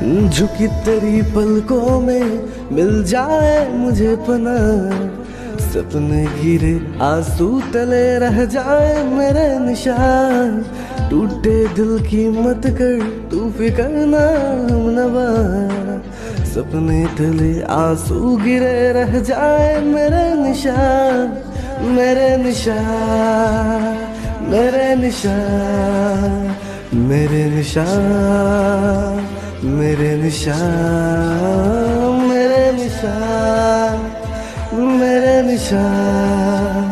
झुकी तेरी पलकों में मिल जाए मुझे पनाह, सपने गिरे आंसू तले रह जाए मेरे निशान। टूटे दिल की मत कर तू फिक्र ना हम नवा, सपने तले आंसू गिरे रह जाए मेरे निशान। मेरे निशान, मेरे निशान, मेरे निशान, मेरे निशान, मेरे निशान, मेरे निशान,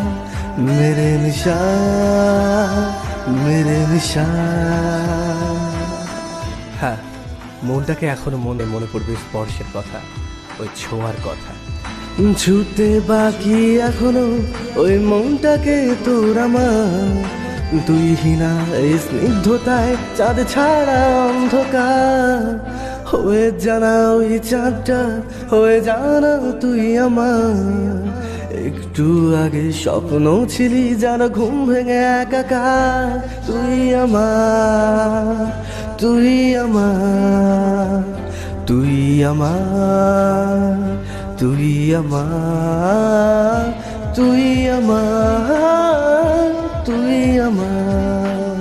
मेरे निशान, मेरे निशान। হ্যাঁ, মনটাকে এখনো মনে মনে পড়বে স্পর্শের কথা, ওই ছোঁয়ার কথা। ছুতে বাকি এখনো ওই মনটাকে তোর আমার, তুই হিনা এই স্নিগ্ধতায় চাঁদ ছাড়া অন্ধকার। হয়ে জানা ওই চাঁদটা, হয়ে জানা তুই আমার। একটু আগে স্বপ্ন ছিলি যেন ঘুম ভেঙে একাকার। তুই আমার, তুই আমার, তুই আমার, তুই আমার, তুই আমার, তুই আমার,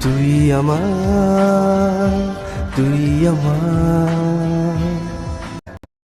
তুই আমার, তুই আমার।